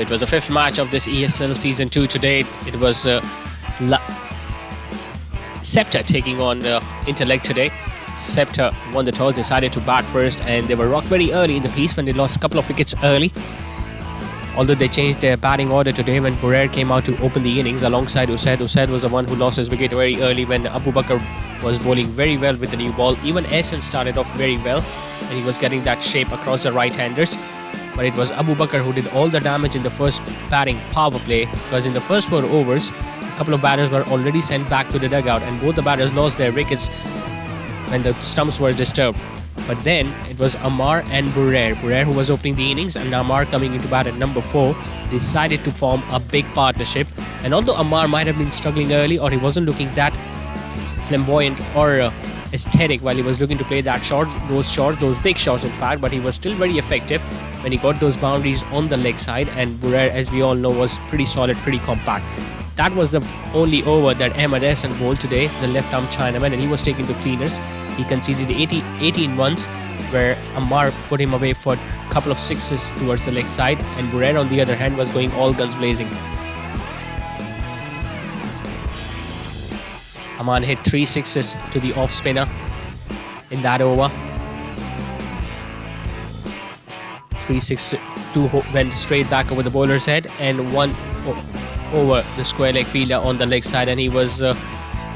It was the fifth match of this ESL Season 2 today. It was SCEPTRE taking on INTELLECT today. SCEPTRE won the toss, decided to bat first, and they were rocked very early in the piece when they lost a couple of wickets early. Although they changed their batting order today when Borer came out to open the innings alongside Usaid. Usaid was the one who lost his wicket very early when Abu Bakr was bowling very well with the new ball. Even ESL started off very well and he was getting that shape across the right-handers. But it was Abu Bakr who did all the damage in the first batting power play, because in the first 4 overs, a couple of batters were already sent back to the dugout and both the batters lost their wickets when the stumps were disturbed. But then it was Ammar and Borer who was opening the innings, and Ammar coming into bat at number 4 decided to form a big partnership. And although Ammar might have been struggling early, or he wasn't looking that flamboyant or aesthetic while he was looking to play those big shots in fact, but he was still very effective when he got those boundaries on the leg side. And Borer, as we all know, was pretty solid, pretty compact. That was the only over that Ahmed Hassan bowled today, the left-arm Chinaman, and he was taking the cleaners. He conceded 18 runs, where Ammar put him away for a couple of sixes towards the leg side, and Borer, on the other hand, was going all guns blazing. Aman hit 3 sixes to the off-spinner in that over. 2 went straight back over the bowler's head, and 1 over the square leg fielder on the leg side, and he was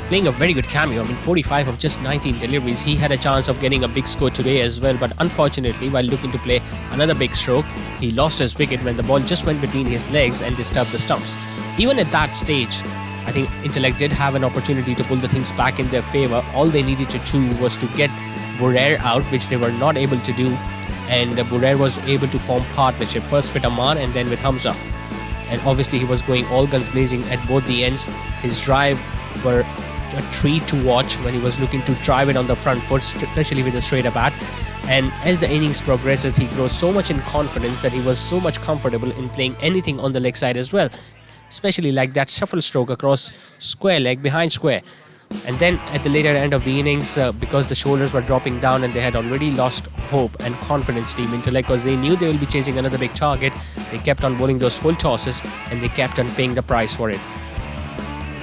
playing a very good cameo. I mean, 45 of just 19 deliveries. He had a chance of getting a big score today as well, but unfortunately, while looking to play another big stroke, he lost his wicket when the ball just went between his legs and disturbed the stumps. Even at that stage, I think INTELLECT did have an opportunity to pull the things back in their favour. All they needed to do was to get Borer out, which they were not able to do, and Borer was able to form partnership, first with Aman and then with Hamza. And obviously he was going all guns blazing at both the ends. His drive were a treat to watch when he was looking to drive it on the front foot, especially with a straighter bat. And as the innings progresses, he grows so much in confidence that he was so much comfortable in playing anything on the leg side as well, especially like that shuffle stroke across square leg behind square. And then at the later end of the innings, because the shoulders were dropping down and they had already lost hope and confidence, Team INTELLECT, because they knew they will be chasing another big target, they kept on bowling those full tosses and they kept on paying the price for it.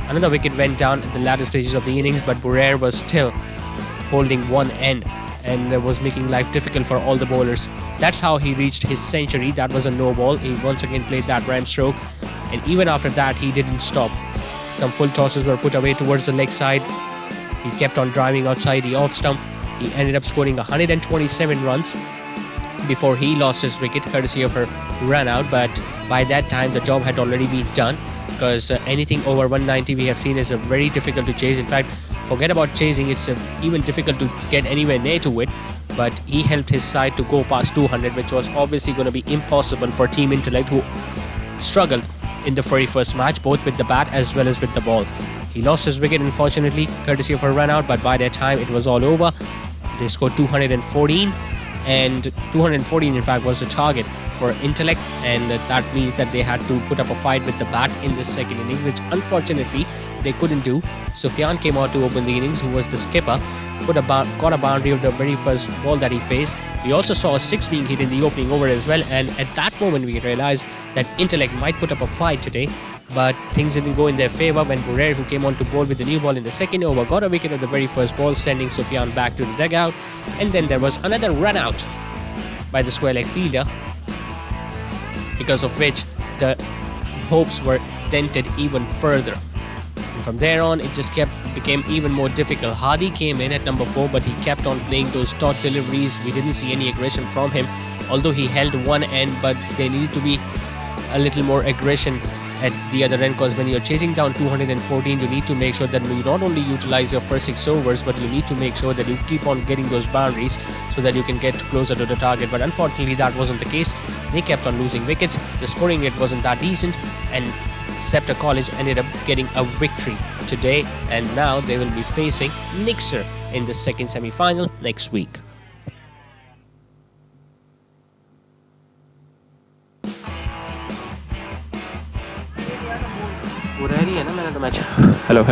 Another wicket went down at the latter stages of the innings, but Borer was still holding one end and was making life difficult for all the bowlers. That's how he reached his century. That was a no ball. He once again played that ram stroke, and even after that he didn't stop. Some full tosses were put away towards the leg side. He kept on driving outside the off stump. He ended up scoring 127 runs before he lost his wicket, courtesy of her run out. But by that time the job had already been done, because anything over 190 we have seen is very difficult to chase. In fact, forget about chasing, it's even difficult to get anywhere near to it. But he helped his side to go past 200, which was obviously going to be impossible for Team INTELLECT, who struggled in the very first match, both with the bat as well as with the ball. He lost his wicket, unfortunately, courtesy of a run out, but by that time it was all over. They scored 214, and 214 in fact was the target for INTELLECT, and that means that they had to put up a fight with the bat in the second innings, which unfortunately they couldn't do. Sufyan came out to open the innings, who was the skipper, got a boundary of the very first ball that he faced. We also saw a 6 being hit in the opening over as well, and at that moment we realized that INTELLECT might put up a fight today, but things didn't go in their favour when Borer, who came on to bowl with the new ball in the second over, got a wicket at the very first ball, sending Sufyan back to the dugout. And then there was another run out by the square leg fielder, because of which the hopes were dented even further. And from there on, it just became even more difficult. Hadi came in at number 4, but he kept on playing those dot deliveries. We didn't see any aggression from him, although he held one end, but there needed to be a little more aggression at the other end, because when you're chasing down 214, you need to make sure that you not only utilize your first 6 overs, but you need to make sure that you keep on getting those boundaries so that you can get closer to the target. But unfortunately that wasn't the case. They kept on losing wickets. The scoring rate wasn't that decent, and SCEPTRE College ended up getting a victory today, and now they will be facing Nixer in the second semi-final next week. Hello.